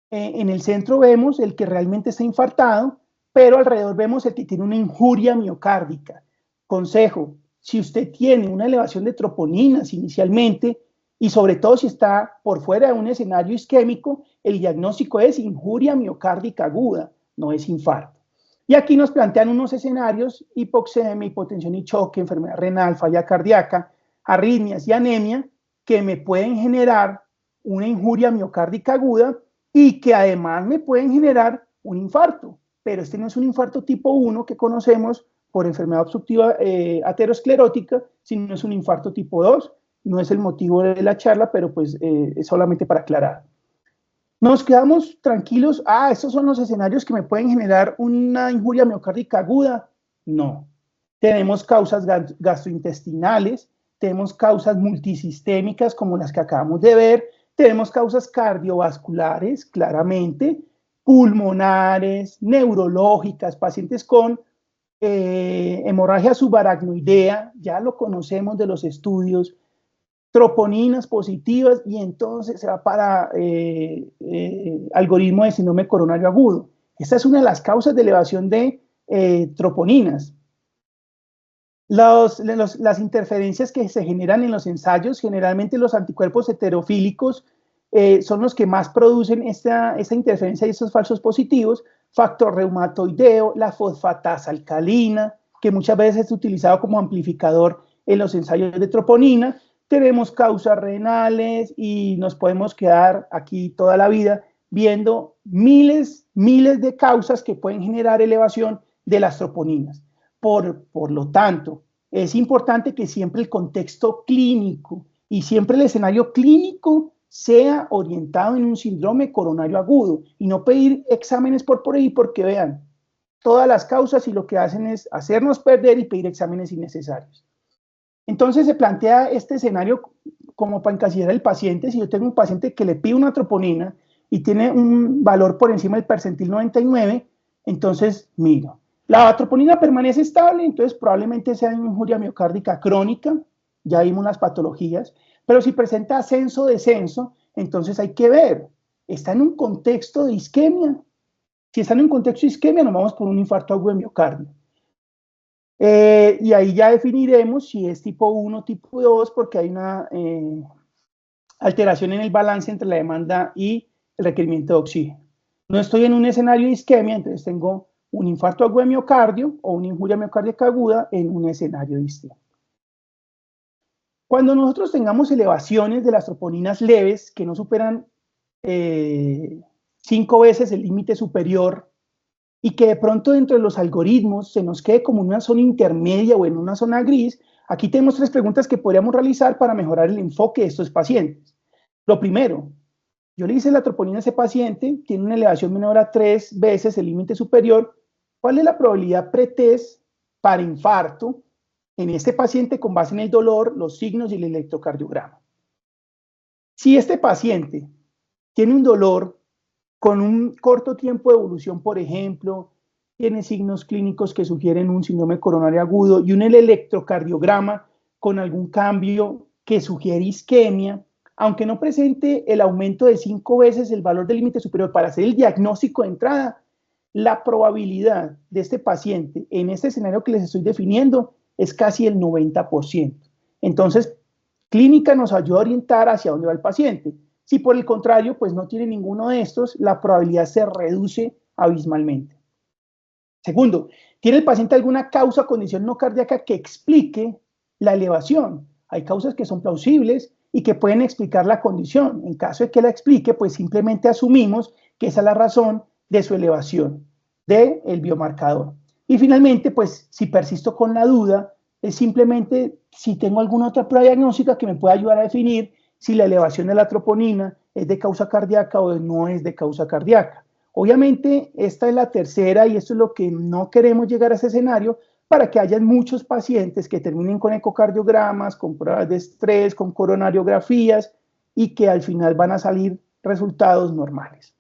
En el centro vemos el que realmente está infartado, pero alrededor vemos el que tiene una injuria miocárdica. Consejo, si usted tiene una elevación de troponinas inicialmente, y sobre todo si está por fuera de un escenario isquémico, el diagnóstico es injuria miocárdica aguda, no es infarto. Y aquí nos plantean unos escenarios: hipoxemia, hipotensión y choque, enfermedad renal, falla cardíaca, arritmias y anemia, que me pueden generar una injuria miocárdica aguda y que además me pueden generar un infarto. Pero este no es un infarto tipo 1 que conocemos por enfermedad obstructiva aterosclerótica, sino es un infarto tipo 2. No es el motivo de la charla, pero pues es solamente para aclarar. Nos quedamos tranquilos. Estos son los escenarios que me pueden generar una injuria miocárdica aguda. No. Tenemos causas gastrointestinales, tenemos causas multisistémicas como las que acabamos de ver, tenemos causas cardiovasculares, claramente, pulmonares, neurológicas, pacientes con hemorragia subaracnoidea, ya lo conocemos de los estudios, troponinas positivas, y entonces se va para algoritmo de síndrome coronario agudo. Esta es una de las causas de elevación de troponinas. Las interferencias que se generan en los ensayos, generalmente los anticuerpos heterofílicos son los que más producen esta interferencia y estos falsos positivos. Factor reumatoideo, la fosfatasa alcalina, que muchas veces es utilizado como amplificador en los ensayos de troponina. Tenemos causas renales y nos podemos quedar aquí toda la vida viendo miles de causas que pueden generar elevación de las troponinas. Por lo tanto, es importante que siempre el contexto clínico y siempre el escenario clínico sea orientado en un síndrome coronario agudo y no pedir exámenes por ahí, porque vean, todas las causas y lo que hacen es hacernos perder y pedir exámenes innecesarios. Entonces se plantea este escenario como para encasillar al paciente. Si yo tengo un paciente que le pide una troponina y tiene un valor por encima del percentil 99, entonces miro. La troponina permanece estable, entonces probablemente sea una injuria miocárdica crónica, ya vimos las patologías, pero si presenta ascenso-descenso, entonces hay que ver, ¿está en un contexto de isquemia? Si está en un contexto de isquemia, nos vamos por un infarto agudo de miocardio. Y ahí ya definiremos si es tipo 1 o tipo 2, porque hay una alteración en el balance entre la demanda y el requerimiento de oxígeno. No estoy en un escenario de isquemia, entonces tengo un infarto agudo de miocardio o una injuria miocárdica aguda en un escenario distinto. Cuando nosotros tengamos elevaciones de las troponinas leves que no superan 5 veces el límite superior, y que de pronto dentro de los algoritmos se nos quede como una zona intermedia o en una zona gris, aquí tenemos 3 preguntas que podríamos realizar para mejorar el enfoque de estos pacientes. Lo primero, yo le hice la troponina a ese paciente, tiene una elevación menor a 3 veces el límite superior. ¿Cuál es la probabilidad pretest para infarto en este paciente con base en el dolor, los signos y el electrocardiograma? Si este paciente tiene un dolor con un corto tiempo de evolución, por ejemplo, tiene signos clínicos que sugieren un síndrome coronario agudo y un electrocardiograma con algún cambio que sugiere isquemia, aunque no presente el aumento de 5 veces el valor del límite superior para hacer el diagnóstico de entrada, la probabilidad de este paciente en este escenario que les estoy definiendo es casi el 90%. Entonces, clínica nos ayuda a orientar hacia dónde va el paciente. Si por el contrario, pues no tiene ninguno de estos, la probabilidad se reduce abismalmente. Segundo, ¿tiene el paciente alguna causa o condición no cardíaca que explique la elevación? Hay causas que son plausibles y que pueden explicar la condición. En caso de que la explique, pues simplemente asumimos que esa es la razón de su elevación del biomarcador. Y finalmente, pues si persisto con la duda, es simplemente si tengo alguna otra prueba diagnóstica que me pueda ayudar a definir si la elevación de la troponina es de causa cardíaca o no es de causa cardíaca. Obviamente, esta es la tercera y esto es lo que no queremos llegar a ese escenario para que haya muchos pacientes que terminen con ecocardiogramas, con pruebas de estrés, con coronariografías y que al final van a salir resultados normales.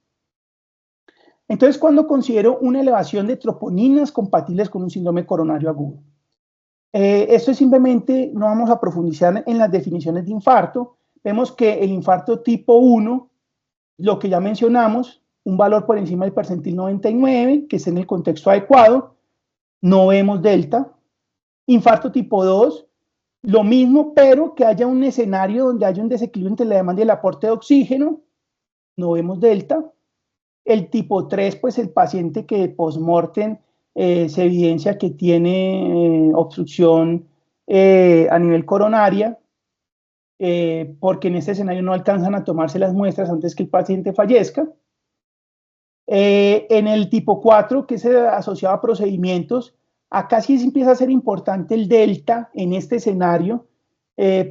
Entonces, ¿cuándo considero una elevación de troponinas compatibles con un síndrome coronario agudo? Esto es simplemente, no vamos a profundizar en las definiciones de infarto, vemos que el infarto tipo 1, lo que ya mencionamos, un valor por encima del percentil 99, que es en el contexto adecuado, no vemos delta. Infarto tipo 2, lo mismo, pero que haya un escenario donde haya un desequilibrio entre la demanda y el aporte de oxígeno, no vemos delta. El tipo 3, pues el paciente que post-mortem se evidencia que tiene obstrucción a nivel coronaria, porque en este escenario no alcanzan a tomarse las muestras antes que el paciente fallezca. En el tipo 4, que es asociado a procedimientos, acá sí empieza a ser importante el delta en este escenario,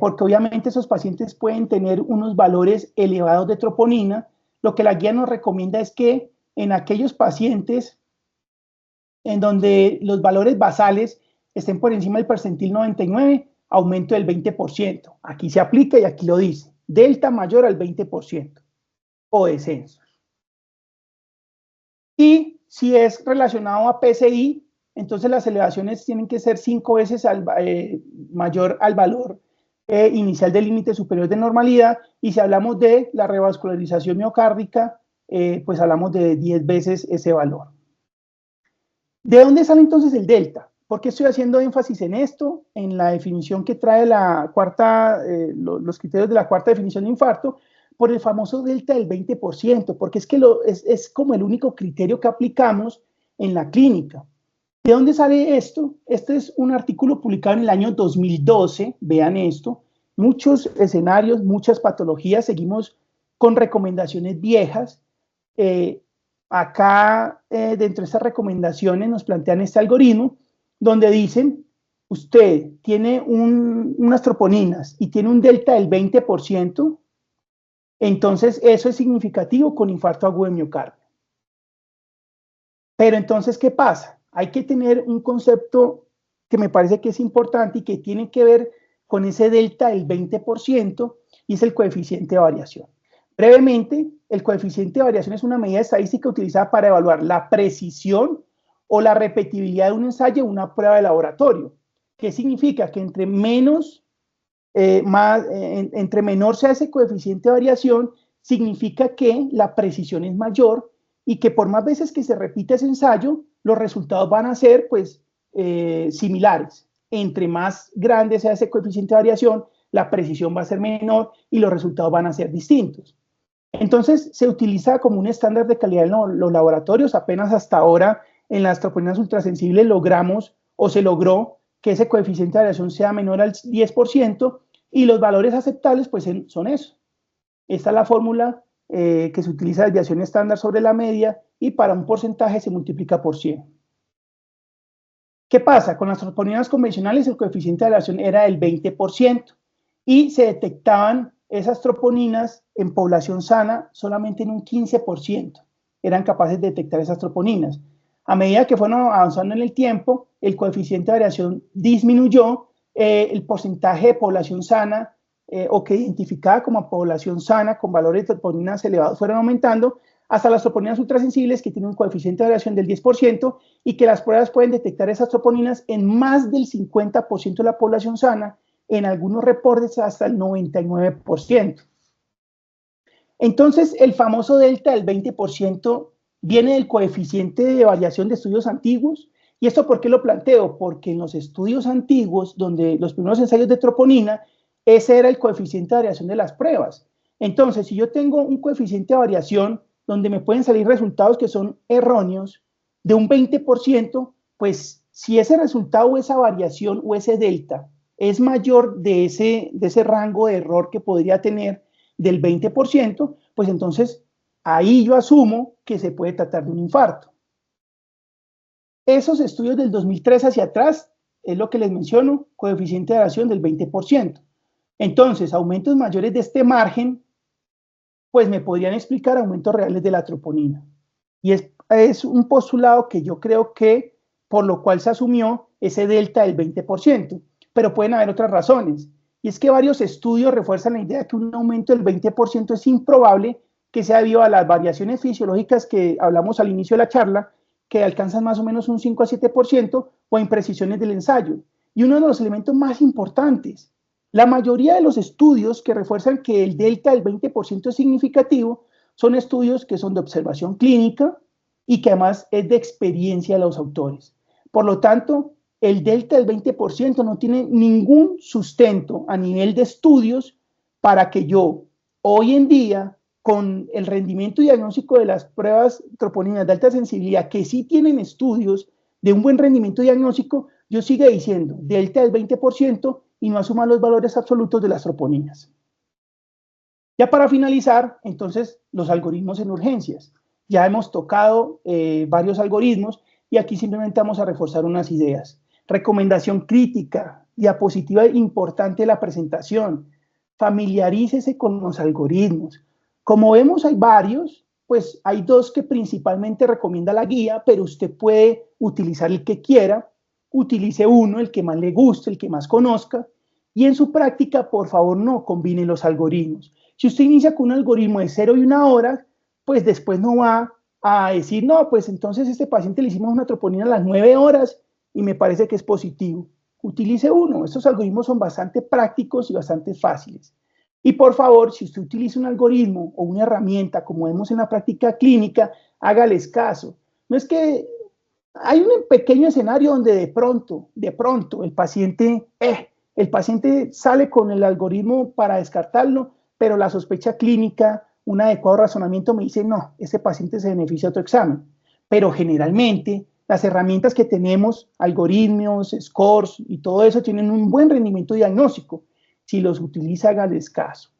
porque obviamente esos pacientes pueden tener unos valores elevados de troponina. Lo que la guía nos recomienda es que en aquellos pacientes en donde los valores basales estén por encima del percentil 99, aumento del 20%. Aquí se aplica y aquí lo dice, delta mayor al 20% o descenso. Y si es relacionado a PCI, entonces las elevaciones tienen que ser 5 veces mayor al valor inicial del límite superior de normalidad, y si hablamos de la revascularización miocárdica, pues hablamos de 10 veces ese valor. ¿De dónde sale entonces el delta? ¿Por qué estoy haciendo énfasis en esto? En la definición que trae la cuarta, los criterios de la cuarta definición de infarto, por el famoso delta del 20%, porque es que es como el único criterio que aplicamos en la clínica. ¿De dónde sale esto? Este es un artículo publicado en el año 2012, vean esto, muchos escenarios, muchas patologías, seguimos con recomendaciones viejas. Acá, dentro de estas recomendaciones, nos plantean este algoritmo, donde dicen, usted tiene unas troponinas y tiene un delta del 20%, entonces eso es significativo con infarto agudo de miocardio. Pero entonces, ¿qué pasa? Hay que tener un concepto que me parece que es importante y que tiene que ver con ese delta del 20%, y es el coeficiente de variación. Brevemente, el coeficiente de variación es una medida estadística utilizada para evaluar la precisión o la repetibilidad de un ensayo o una prueba de laboratorio. ¿Qué significa? Que entre menor sea ese coeficiente de variación, significa que la precisión es mayor y que por más veces que se repita ese ensayo, los resultados van a ser pues similares. Entre más grande sea ese coeficiente de variación, la precisión va a ser menor y los resultados van a ser distintos. Entonces, se utiliza como un estándar de calidad en los laboratorios. Apenas hasta ahora, en las troponinas ultrasensibles logramos, o se logró, que ese coeficiente de variación sea menor al 10%, y los valores aceptables pues son eso. Esta es la fórmula que se utiliza de desviación estándar sobre la media, y para un porcentaje se multiplica por 100. ¿Qué pasa? Con las troponinas convencionales el coeficiente de variación era del 20%, y se detectaban esas troponinas en población sana solamente en un 15%. Eran capaces de detectar esas troponinas. A medida que fueron avanzando en el tiempo, el coeficiente de variación disminuyó, el porcentaje de población sana o que identificaba como población sana con valores de troponinas elevados fueron aumentando hasta las troponinas ultrasensibles, que tienen un coeficiente de variación del 10%, y que las pruebas pueden detectar esas troponinas en más del 50% de la población sana, en algunos reportes hasta el 99%. Entonces, el famoso delta del 20% viene del coeficiente de variación de estudios antiguos. ¿Y esto por qué lo planteo? Porque en los estudios antiguos, donde los primeros ensayos de troponina, ese era el coeficiente de variación de las pruebas. Entonces, si yo tengo un coeficiente de variación donde me pueden salir resultados que son erróneos de un 20%, pues si ese resultado o esa variación o ese delta es mayor de ese rango de error que podría tener del 20%, pues entonces ahí yo asumo que se puede tratar de un infarto. Esos estudios del 2003 hacia atrás es lo que les menciono, coeficiente de variación del 20%. Entonces, aumentos mayores de este margen, pues me podrían explicar aumentos reales de la troponina. Y es un postulado que yo creo que, por lo cual se asumió ese delta del 20%. Pero pueden haber otras razones, y es que varios estudios refuerzan la idea de que un aumento del 20% es improbable que sea debido a las variaciones fisiológicas que hablamos al inicio de la charla, que alcanzan más o menos un 5 a 7%, o imprecisiones del ensayo. Y uno de los elementos más importantes La mayoría de los estudios que refuerzan que el delta del 20% es significativo son estudios que son de observación clínica y que además es de experiencia de los autores. Por lo tanto, el delta del 20% no tiene ningún sustento a nivel de estudios para que yo, hoy en día, con el rendimiento diagnóstico de las pruebas troponinas de alta sensibilidad, que sí tienen estudios de un buen rendimiento diagnóstico, yo siga diciendo delta del 20% y no asuma los valores absolutos de las troponinas. Ya para finalizar, entonces, los algoritmos en urgencias. Ya hemos tocado varios algoritmos y aquí simplemente vamos a reforzar unas ideas. Recomendación crítica, diapositiva importante de la presentación. Familiarícese con los algoritmos. Como vemos, hay varios, pues hay dos que principalmente recomienda la guía, pero usted puede utilizar el que quiera. Utilice uno, el que más le guste, el que más conozca, y en su práctica, por favor, no combine los algoritmos. Si usted inicia con un algoritmo de 0 y 1 hora, pues después no va a decir, no, pues entonces a este paciente le hicimos una troponina a las 9 horas y me parece que es positivo. Utilice uno. Estos algoritmos son bastante prácticos y bastante fáciles. Y por favor, si usted utiliza un algoritmo o una herramienta, como vemos en la práctica clínica, hágales caso. No es que hay un pequeño escenario donde de pronto, el paciente sale con el algoritmo para descartarlo, pero la sospecha clínica, un adecuado razonamiento me dice, no, ese paciente se beneficia de otro examen. Pero generalmente las herramientas que tenemos, algoritmos, scores y todo eso, tienen un buen rendimiento diagnóstico. Si los utiliza, hágales caso.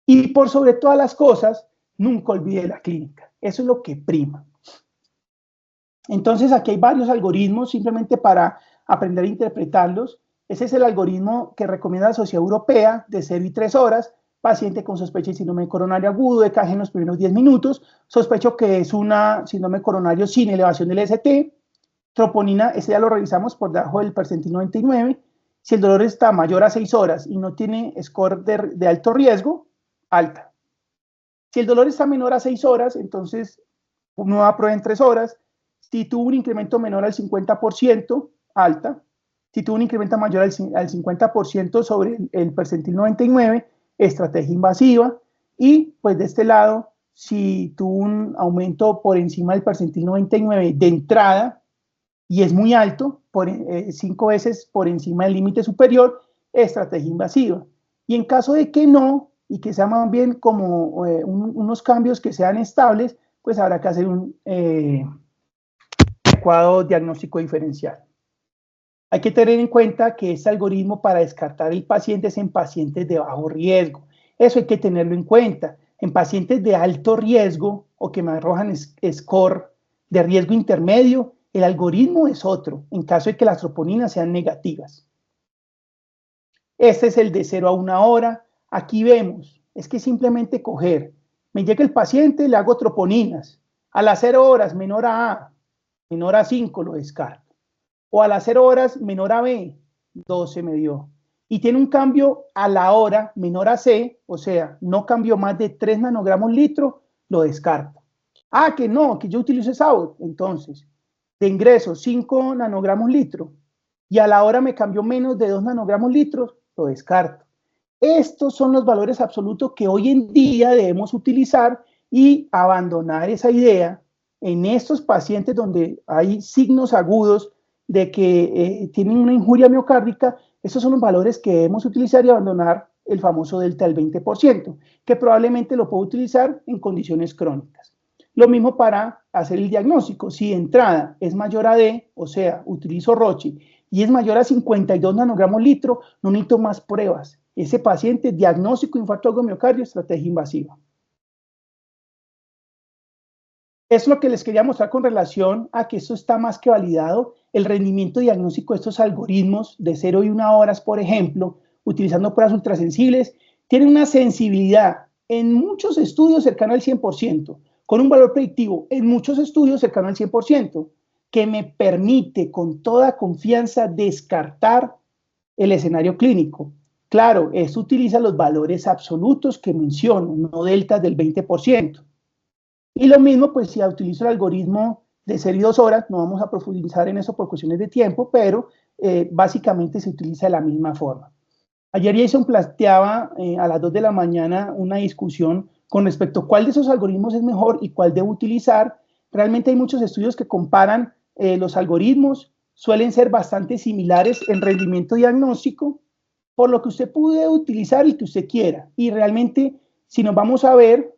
Y por sobre todas las cosas, nunca olvide la clínica. Eso es lo que prima. Entonces, aquí hay varios algoritmos simplemente para aprender a interpretarlos. Ese es el algoritmo que recomienda la Sociedad Europea de 0 y 3 horas, paciente con sospecha de síndrome coronario agudo, EKG en los primeros 10 minutos, sospecho que es una síndrome coronario sin elevación del ST, troponina, ese ya lo revisamos por debajo del percentil 99, si el dolor está mayor a 6 horas y no tiene score de alto riesgo, alta. Si el dolor está menor a 6 horas, entonces nueva prueba en 3 horas, si tuvo un incremento menor al 50%, alta. Si tuvo un incremento mayor al 50% sobre el percentil 99, estrategia invasiva. Y pues de este lado, si tuvo un aumento por encima del percentil 99 de entrada y es muy alto, 5 veces por encima del límite superior, estrategia invasiva. Y en caso de que no, y que sea más bien como unos cambios que sean estables, pues habrá que hacer un adecuado diagnóstico diferencial. Hay que tener en cuenta que este algoritmo para descartar el paciente es en pacientes de bajo riesgo. Eso hay que tenerlo en cuenta. En pacientes de alto riesgo o que me arrojan score de riesgo intermedio, el algoritmo es otro, en caso de que las troponinas sean negativas. Este es el de 0 a 1 hora. Aquí vemos, es que simplemente coger, me llega el paciente, le hago troponinas. A las 0 horas, menor a A, menor a 5, lo descarto. O a las 0 horas, menor a B, 12 me dio. Y tiene un cambio a la hora menor a C, o sea, no cambió más de 3 nanogramos litro, lo descarto. Ah, que no, que yo utilizo SAUT. Entonces, de ingreso 5 nanogramos litro y a la hora me cambió menos de 2 nanogramos litros, lo descarto. Estos son los valores absolutos que hoy en día debemos utilizar y abandonar esa idea en estos pacientes donde hay signos agudos de que tienen una injuria miocárdica. Estos son los valores que debemos utilizar y abandonar el famoso delta del 20%, que probablemente lo puedo utilizar en condiciones crónicas. Lo mismo para hacer el diagnóstico. Si de entrada es mayor a D, o sea, utilizo Roche, y es mayor a 52 nanogramos litro, no necesito más pruebas. Ese paciente, diagnóstico infarto agudo miocardio, estrategia invasiva. Es lo que les quería mostrar con relación a que esto está más que validado. El rendimiento diagnóstico de estos algoritmos de 0 y 1 horas, por ejemplo, utilizando pruebas ultrasensibles, tienen una sensibilidad en muchos estudios cercano al 100%, con un valor predictivo en muchos estudios cercano al 100%, que me permite con toda confianza descartar el escenario clínico. Claro, esto utiliza los valores absolutos que menciono, no deltas del 20%. Y lo mismo, pues si utilizo el algoritmo de 0 y 2 horas, no vamos a profundizar en eso por cuestiones de tiempo, pero básicamente se utiliza de la misma forma. Ayer Jason planteaba a las 2 de la mañana una discusión con respecto a cuál de esos algoritmos es mejor y cuál debo utilizar. Realmente hay muchos estudios que comparan los algoritmos, suelen ser bastante similares en rendimiento diagnóstico, por lo que usted puede utilizar el que usted quiera. Y realmente, si nos vamos a ver,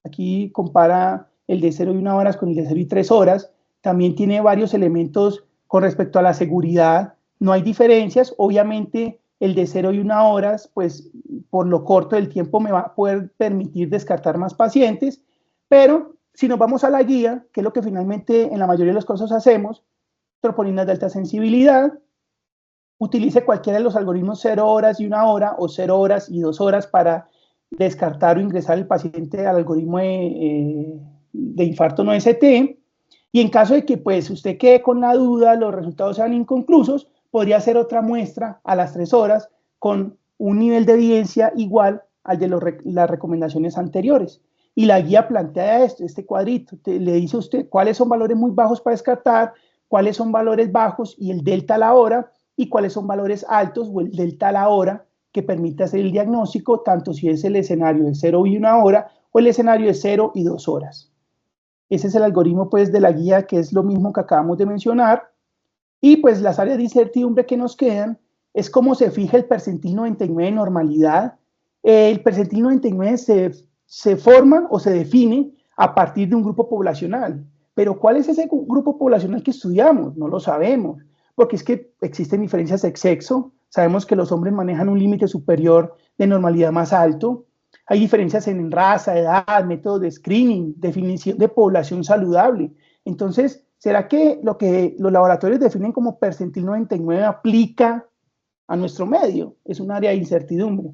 aquí compara el de 0 y 1 horas con el de 0 y 3 horas, también tiene varios elementos con respecto a la seguridad, no hay diferencias, obviamente el de 0 y 1 horas, pues por lo corto del tiempo me va a poder permitir descartar más pacientes, pero si nos vamos a la guía, que es lo que finalmente en la mayoría de los casos hacemos, troponinas de alta sensibilidad, utilice cualquiera de los algoritmos 0 horas y 1 hora o 0 horas y 2 horas para descartar o ingresar el paciente al algoritmo de infarto no ST, y en caso de que pues usted quede con la duda, los resultados sean inconclusos, podría hacer otra muestra a las 3 horas con un nivel de evidencia igual al de las recomendaciones anteriores. Y la guía plantea este cuadrito, le dice a usted cuáles son valores muy bajos para descartar, cuáles son valores bajos y el delta a la hora, y cuáles son valores altos o el delta a la hora que permite hacer el diagnóstico, tanto si es el escenario de 0 y 1 hora o el escenario de 0 y 2 horas. Ese es el algoritmo pues de la guía, que es lo mismo que acabamos de mencionar. Y pues las áreas de incertidumbre que nos quedan es cómo se fija el percentil 99 de normalidad. El percentil 99 se forma o se define a partir de un grupo poblacional. Pero ¿cuál es ese grupo poblacional que estudiamos? No lo sabemos, porque es que existen diferencias de sexo. Sabemos que los hombres manejan un límite superior de normalidad más alto. Hay diferencias en raza, edad, métodos de screening, definición de población saludable. Entonces, ¿será que lo que los laboratorios definen como percentil 99 aplica a nuestro medio? Es un área de incertidumbre.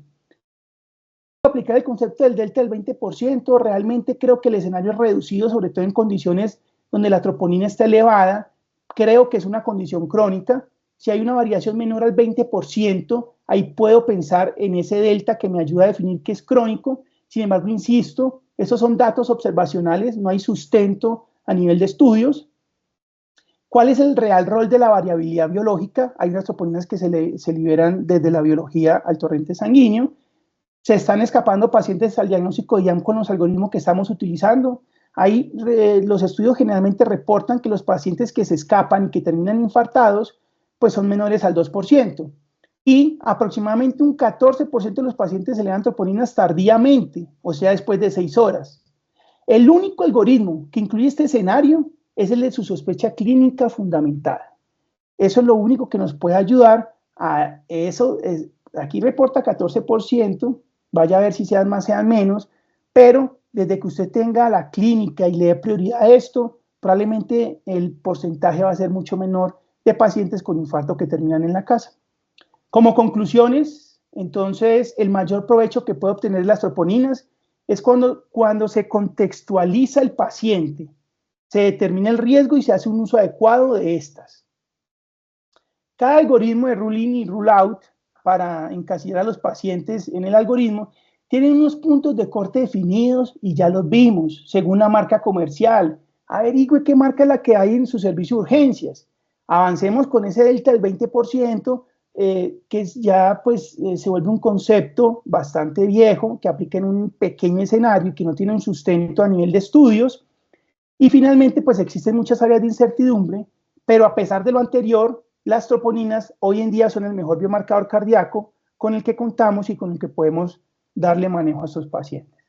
Aplicar el concepto del delta del 20%, realmente creo que el escenario es reducido, sobre todo en condiciones donde la troponina está elevada. Creo que es una condición crónica. Si hay una variación menor al 20%, ahí puedo pensar en ese delta que me ayuda a definir que es crónico. Sin embargo, insisto, esos son datos observacionales, no hay sustento a nivel de estudios. ¿Cuál es el real rol de la variabilidad biológica? Hay unas troponinas que se liberan desde la biología al torrente sanguíneo. Se están escapando pacientes al diagnóstico de IAM con los algoritmos que estamos utilizando. Ahí los estudios generalmente reportan que los pacientes que se escapan y que terminan infartados, pues son menores al 2%. Y aproximadamente un 14% de los pacientes se le dan troponinas tardíamente, o sea, después de 6 horas. El único algoritmo que incluye este escenario es el de su sospecha clínica fundamentada. Eso es lo único que nos puede ayudar a eso. Aquí reporta 14%, vaya a ver si sean más, sean menos, pero desde que usted tenga la clínica y le dé prioridad a esto, probablemente el porcentaje va a ser mucho menor de pacientes con infarto que terminan en la casa. Como conclusiones, entonces, el mayor provecho que puede obtener las troponinas es cuando se contextualiza el paciente, se determina el riesgo y se hace un uso adecuado de estas. Cada algoritmo de rule in y rule out para encasillar a los pacientes en el algoritmo tiene unos puntos de corte definidos y ya los vimos, según la marca comercial. Averigüe qué marca es la que hay en su servicio de urgencias. Avancemos con ese delta del 20%, que ya pues se vuelve un concepto bastante viejo, que aplica en un pequeño escenario y que no tiene un sustento a nivel de estudios. Y finalmente, pues existen muchas áreas de incertidumbre, pero a pesar de lo anterior, las troponinas hoy en día son el mejor biomarcador cardíaco con el que contamos y con el que podemos darle manejo a estos pacientes.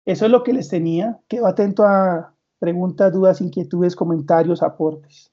Eso es lo que les tenía. Quedo atento a preguntas, dudas, inquietudes, comentarios, aportes.